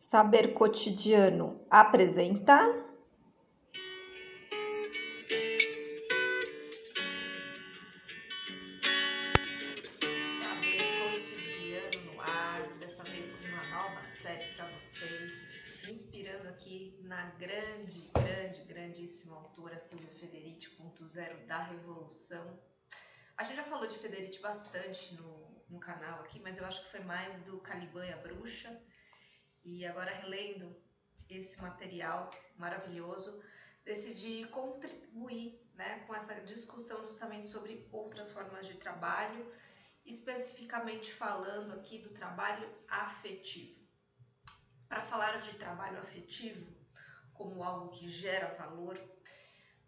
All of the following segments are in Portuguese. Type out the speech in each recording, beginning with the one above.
Saber Cotidiano apresenta Saber Cotidiano no ar, dessa vez com uma nova série para vocês, me inspirando aqui na grandíssima autora Silvia Federici, ponto zero da Revolução. A gente já falou de Federici bastante no canal aqui, mas eu acho que foi mais do Caliban e a Bruxa. E agora, relendo esse material maravilhoso, decidi contribuir, com essa discussão justamente sobre outras formas de trabalho, especificamente falando aqui do trabalho afetivo. Para falar de trabalho afetivo como algo que gera valor,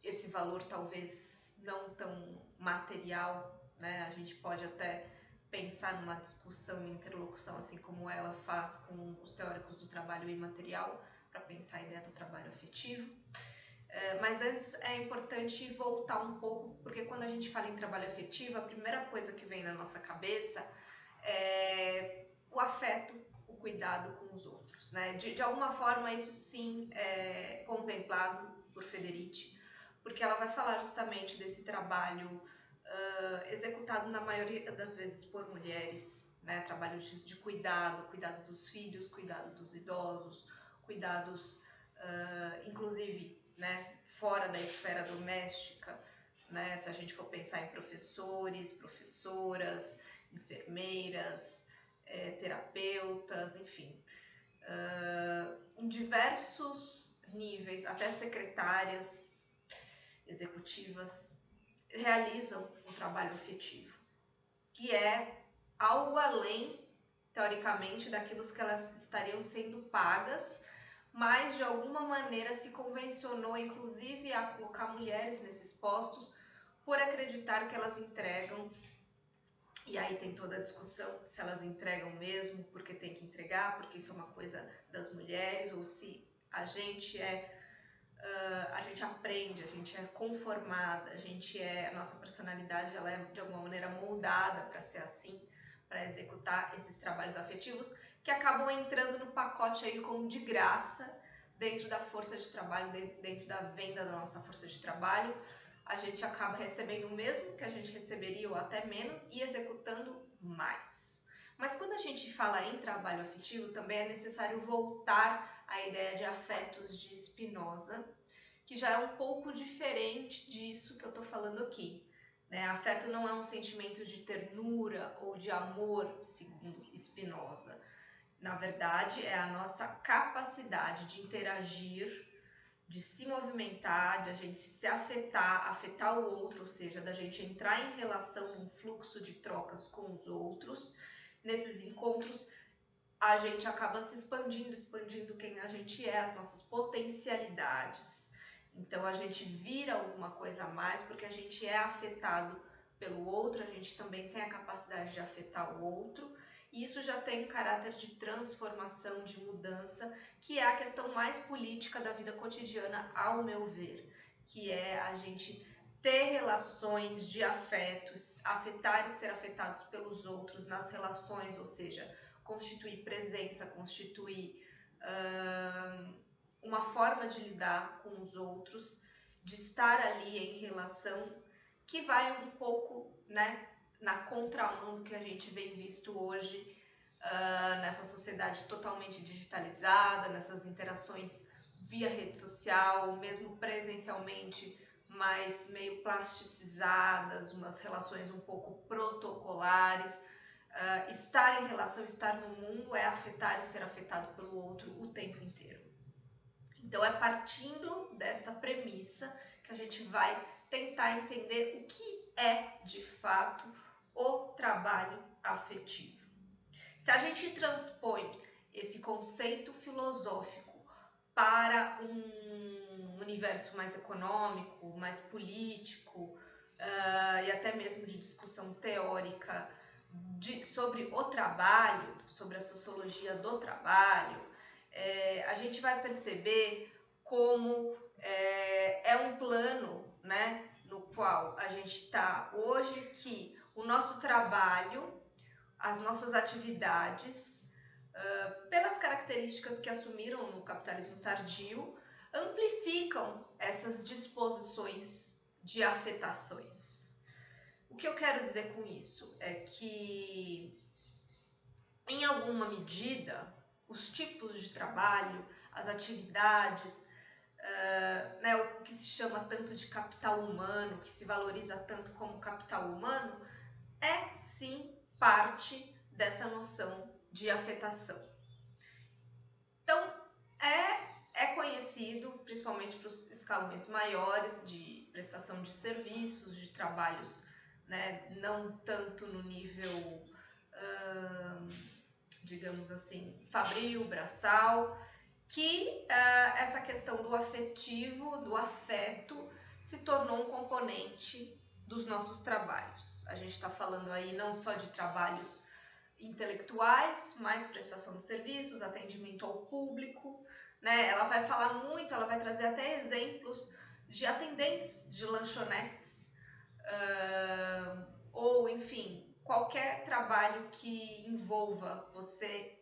esse valor talvez não tão material, a gente pode até pensar numa discussão e interlocução, assim como ela faz com os teóricos do trabalho imaterial, para pensar a ideia do trabalho afetivo. Mas antes é importante voltar um pouco, porque quando a gente fala em trabalho afetivo, a primeira coisa que vem na nossa cabeça é o afeto, o cuidado com os outros. De alguma forma, isso sim é contemplado por Federici, porque ela vai falar justamente desse trabalho executado na maioria das vezes por mulheres, trabalho de cuidado dos filhos, cuidado dos idosos, cuidados inclusive fora da esfera doméstica, se a gente for pensar em professores, professoras, enfermeiras, terapeutas, enfim, em diversos níveis, até secretárias executivas realizam um trabalho afetivo, que é algo além, teoricamente, daquilo que elas estariam sendo pagas, mas de alguma maneira se convencionou, inclusive, a colocar mulheres nesses postos por acreditar que elas entregam. E aí tem toda a discussão se elas entregam mesmo, porque tem que entregar, porque isso é uma coisa das mulheres, ou se a gente a gente aprende, a gente é conformada, a nossa personalidade ela é de alguma maneira moldada para ser assim, para executar esses trabalhos afetivos que acabam entrando no pacote aí como de graça dentro da força de trabalho, dentro da venda da nossa força de trabalho. A gente acaba recebendo o mesmo que a gente receberia ou até menos e executando mais. Mas quando a gente fala em trabalho afetivo, também é necessário voltar à ideia de afetos de Spinoza, que já é um pouco diferente disso que eu estou falando aqui. Afeto não é um sentimento de ternura ou de amor, segundo Spinoza. Na verdade, é a nossa capacidade de interagir, de se movimentar, de a gente se afetar o outro, ou seja, da gente entrar em relação, num fluxo de trocas com os outros. Nesses encontros, a gente acaba se expandindo quem a gente é, as nossas potencialidades. Então, a gente vira alguma coisa a mais porque a gente é afetado pelo outro, a gente também tem a capacidade de afetar o outro. E isso já tem um caráter de transformação, de mudança, que é a questão mais política da vida cotidiana, ao meu ver, que é a gente ter relações de afetos, afetar e ser afetados pelos outros nas relações, ou seja, constituir presença, constituir uma forma de lidar com os outros, de estar ali em relação, que vai um pouco na contramão do que a gente vem visto hoje, nessa sociedade totalmente digitalizada, nessas interações via rede social, ou mesmo presencialmente, mas meio plasticizadas, umas relações um pouco protocolares. Estar em relação, estar no mundo é afetar e ser afetado pelo outro o tempo inteiro. Então é partindo desta premissa que a gente vai tentar entender o que é de fato o trabalho afetivo. Se a gente transpõe esse conceito filosófico para um universo mais econômico, mais político, e até mesmo de discussão teórica sobre o trabalho, sobre a sociologia do trabalho, a gente vai perceber como é um plano, no qual a gente está hoje, que o nosso trabalho, as nossas atividades, pelas características características que assumiram no capitalismo tardio amplificam essas disposições de afetações. O que eu quero dizer com isso é que, em alguma medida, os tipos de trabalho, as atividades, o que se chama tanto de capital humano, que se valoriza tanto como capital humano, é sim parte dessa noção de afetação. Então, é conhecido, principalmente para os escalões maiores de prestação de serviços, de trabalhos, né, não tanto no nível, digamos assim, fabril, braçal, que essa questão do afetivo, do afeto, se tornou um componente dos nossos trabalhos. A gente está falando aí não só de trabalhos intelectuais, mas prestação de serviços, atendimento ao público, né? Ela vai falar muito, ela vai trazer até exemplos de atendentes de lanchonetes, ou enfim, qualquer trabalho que envolva você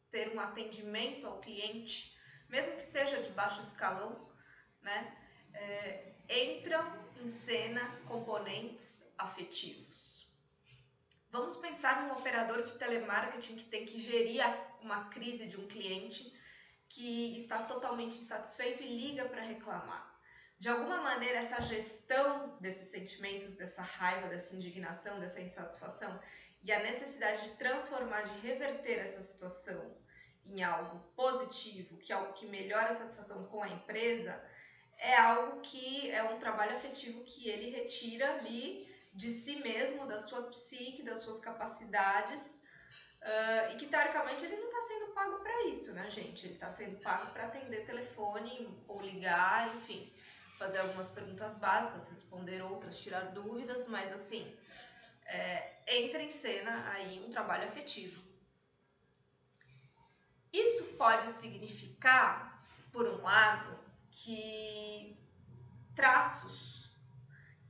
ter um atendimento ao cliente, mesmo que seja de baixo escalão, né? Entram em cena componentes afetivos. Vamos pensar num operador de telemarketing que tem que gerir uma crise de um cliente que está totalmente insatisfeito e liga para reclamar. De alguma maneira, essa gestão desses sentimentos, dessa raiva, dessa indignação, dessa insatisfação e a necessidade de transformar, de reverter essa situação em algo positivo, que é algo que melhora a satisfação com a empresa, é algo que é um trabalho afetivo que ele retira ali de si mesmo, da sua psique, das suas capacidades, e que teoricamente ele não está sendo pago para isso, né, gente? Ele está sendo pago para atender telefone ou ligar, enfim, fazer algumas perguntas básicas, responder outras, tirar dúvidas, mas assim, entra em cena aí um trabalho afetivo. Isso pode significar, por um lado, que traços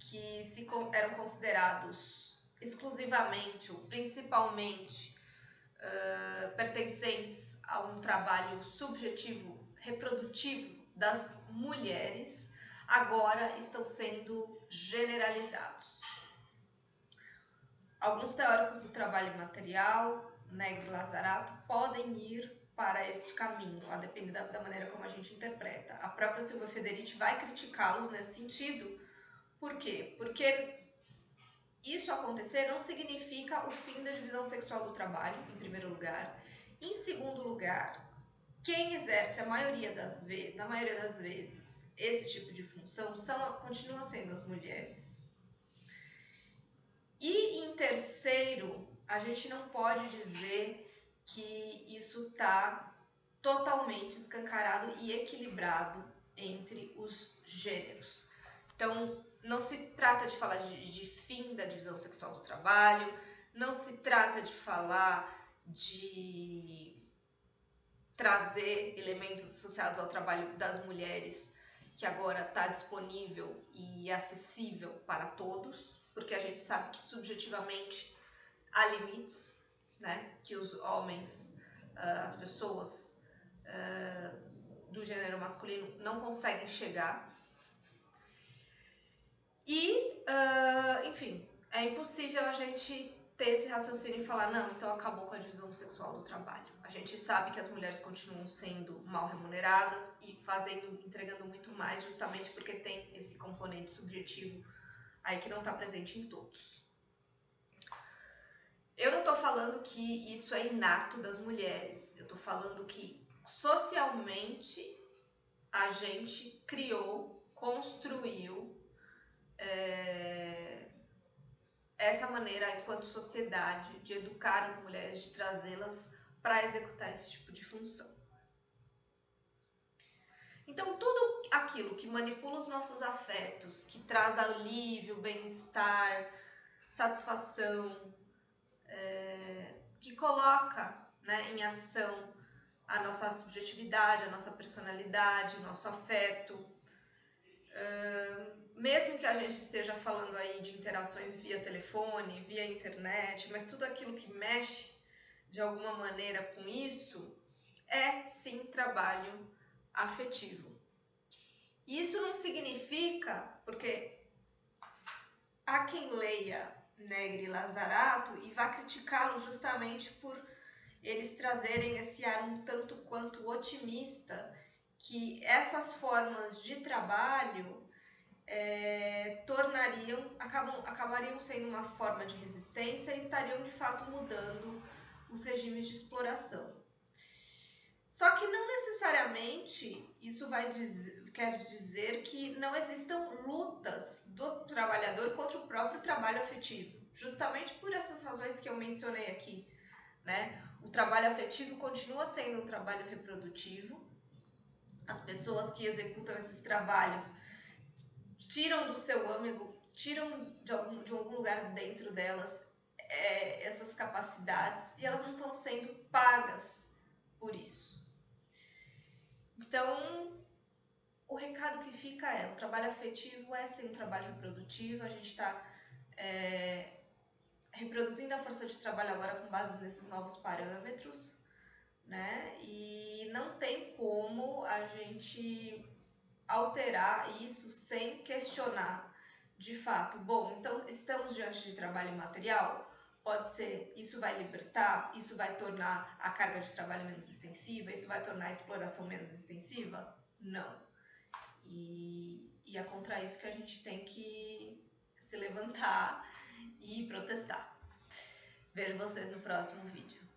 que eram considerados exclusivamente ou principalmente pertencentes a um trabalho subjetivo, reprodutivo das mulheres, agora estão sendo generalizados. Alguns teóricos do trabalho material, Negri e Lazzarato, podem ir para esse caminho, a depender da maneira como a gente interpreta. A própria Silvia Federici vai criticá-los nesse sentido. Por quê? Porque isso acontecer não significa o fim da divisão sexual do trabalho, em primeiro lugar. Em segundo lugar, quem exerce na maioria das vezes esse tipo de função continua sendo as mulheres. E em terceiro, a gente não pode dizer que isso está totalmente escancarado e equilibrado entre os gêneros. Então, não se trata de falar de fim da divisão sexual do trabalho, não se trata de falar de trazer elementos associados ao trabalho das mulheres, que agora está disponível e acessível para todos, porque a gente sabe que subjetivamente há limites, né, que os homens, as pessoas do gênero masculino não conseguem chegar. E, enfim, é impossível a gente ter esse raciocínio e falar, não, então acabou com a divisão sexual do trabalho. A gente sabe que as mulheres continuam sendo mal remuneradas e entregando muito mais, justamente porque tem esse componente subjetivo aí que não está presente em todos. Eu não estou falando que isso é inato das mulheres, eu estou falando que socialmente a gente criou, construiu essa maneira, enquanto sociedade, de educar as mulheres, de trazê-las para executar esse tipo de função. Então, tudo aquilo que manipula os nossos afetos, que traz alívio, bem-estar, satisfação, que coloca, né, em ação a nossa subjetividade, a nossa personalidade, o nosso afeto, mesmo que a gente esteja falando aí de interações via telefone, via internet, mas tudo aquilo que mexe de alguma maneira com isso é sim trabalho afetivo. Isso não significa, porque há quem leia Negri e Lazzarato e vá criticá-lo justamente por eles trazerem esse ar um tanto quanto otimista, que essas formas de trabalho acabariam sendo uma forma de resistência e estariam de fato mudando os regimes de exploração. Só que não necessariamente isso quer dizer que não existam lutas do trabalhador contra o próprio trabalho afetivo, justamente por essas razões que eu mencionei aqui, né? O trabalho afetivo continua sendo um trabalho reprodutivo. As pessoas que executam esses trabalhos tiram do seu âmago, tiram de algum lugar dentro delas essas capacidades e elas não estão sendo pagas por isso. Então, o recado que fica o trabalho afetivo é sim um trabalho reprodutivo, a gente está reproduzindo a força de trabalho agora com base nesses novos parâmetros, né? E não tem como a gente alterar isso sem questionar de fato. Bom, então estamos diante de trabalho material? Pode ser, isso vai libertar, isso vai tornar a carga de trabalho menos extensiva, isso vai tornar a exploração menos extensiva? Não. E é contra isso que a gente tem que se levantar e protestar. Vejo vocês no próximo vídeo.